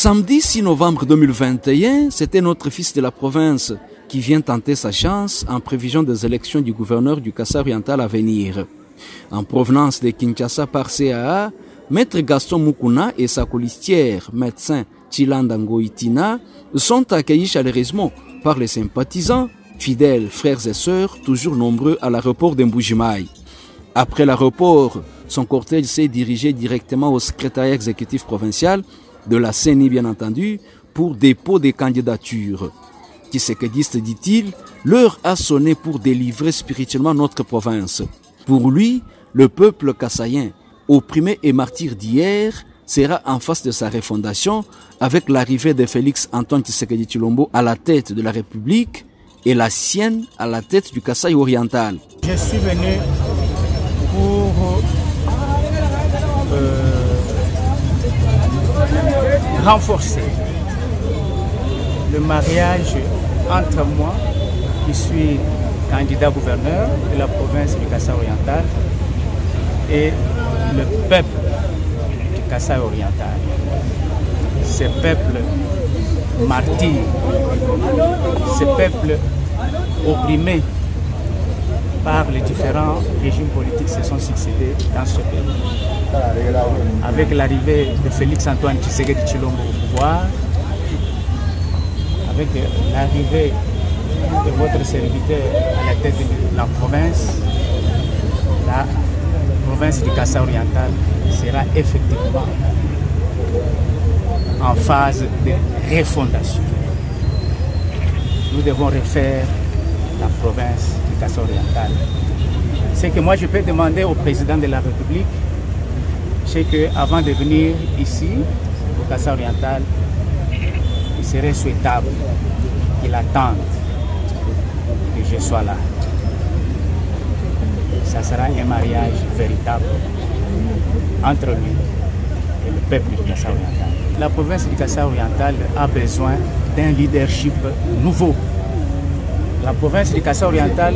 Samedi 6 novembre 2021, c'était notre fils de la province qui vient tenter sa chance en prévision des élections du gouverneur du Kasaï oriental à venir. En provenance de Kinshasa par CAA, Maître Gaston Mukuna et sa colistière, médecin Chilanda Ngoitina, sont accueillis chaleureusement par les sympathisants, fidèles frères et sœurs, toujours nombreux à l'aéroport de Mbujimaï. Après l'aéroport, son cortège s'est dirigé directement au secrétariat exécutif provincial de la CENI, bien entendu, pour dépôt des candidatures. Tshisekediste, dit-il, l'heure a sonné pour délivrer spirituellement notre province. Pour lui, le peuple kassaïen, opprimé et martyr d'hier, sera en face de sa refondation avec l'arrivée de Félix Antoine Tshisekedi Tshilombo à la tête de la République et la sienne à la tête du Kasaï oriental. Je suis venu pour renforcer le mariage entre moi, qui suis candidat gouverneur de la province du Kasaï oriental, et le peuple du Kasaï oriental. Ce peuple martyr, ce peuple opprimé par les différents régimes politiques qui se sont succédés dans ce pays. Avec l'arrivée de Félix Antoine Tshisekedi Tshilombo au pouvoir, avec l'arrivée de votre serviteur à la tête de la province du Kasaï oriental sera effectivement en phase de refondation. Nous devons refaire la province du Kasaï oriental. Ce que moi je peux demander au président de la République, c'est qu'avant de venir ici, au Kasaï oriental, il serait souhaitable qu'il attende que je sois là. Ça sera un mariage véritable entre lui et le peuple du Kasaï oriental. La province du Kasaï oriental a besoin d'un leadership nouveau. La province du Kasaï oriental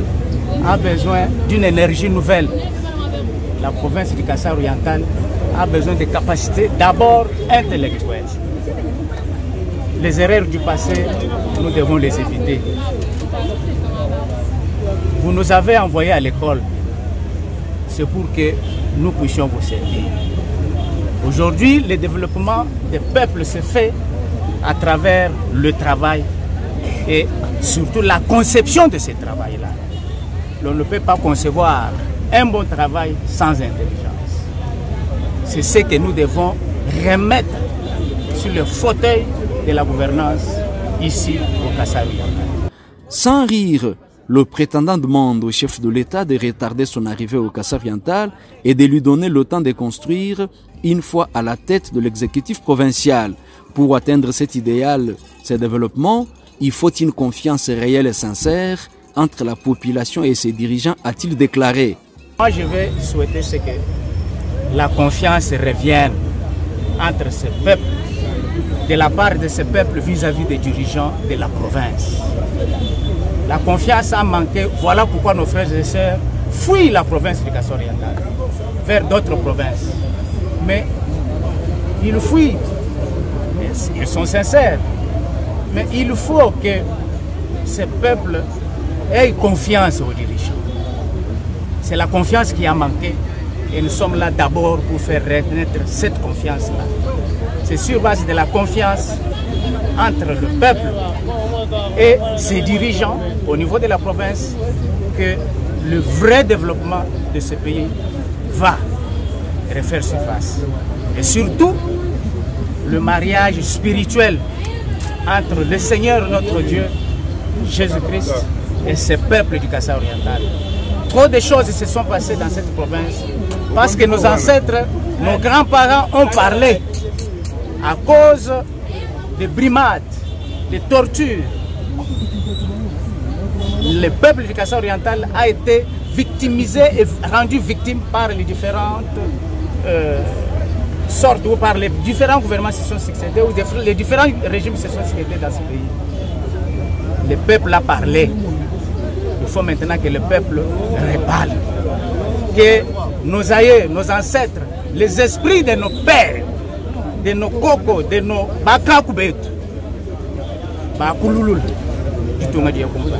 a besoin d'une énergie nouvelle. La province du Kasaï oriental a besoin de capacités d'abord intellectuelles. Les erreurs du passé, nous devons les éviter. Vous nous avez envoyés à l'école, c'est pour que nous puissions vous servir. Aujourd'hui, le développement des peuples se fait à travers le travail et surtout la conception de ce travail-là. On ne peut pas concevoir un bon travail sans intelligence. C'est ce que nous devons remettre sur le fauteuil de la gouvernance ici au Kasaï oriental. Sans rire, le prétendant demande au chef de l'État de retarder son arrivée au Kasaï oriental et de lui donner le temps de construire une fois à la tête de l'exécutif provincial. Pour atteindre cet idéal, ce développement, il faut une confiance réelle et sincère entre la population et ses dirigeants, a-t-il déclaré. Moi, je vais souhaiter que la confiance revienne entre ce peuple, de la part de ce peuple vis-à-vis des dirigeants de la province. La confiance a manqué, voilà pourquoi nos frères et sœurs fuient la province du Kasaï oriental vers d'autres provinces. Mais ils fuient, ils sont sincères, mais il faut que ce peuple ait confiance aux dirigeants. C'est la confiance qui a manqué et nous sommes là d'abord pour faire renaître cette confiance-là. C'est sur base de la confiance entre le peuple et ses dirigeants au niveau de la province que le vrai développement de ce pays va refaire surface. Et surtout, le mariage spirituel entre le Seigneur notre Dieu, Jésus-Christ, et ce peuple du Kasaï oriental. Trop de choses se sont passées dans cette province parce que nos ancêtres, nos grands-parents ont parlé à cause des brimades, des tortures. Le peuple du Kasaï oriental a été victimisé et rendu victime par les différentes sortes ou par les différents gouvernements qui se sont succédés ou les différents régimes qui se sont succédés dans ce pays. Le peuple a parlé. Il faut maintenant que le peuple reparle. Que nos aïeux, nos ancêtres, les esprits de nos pères de nos koko, de nos bakakubetu, bakululul, du tonga dia kumba.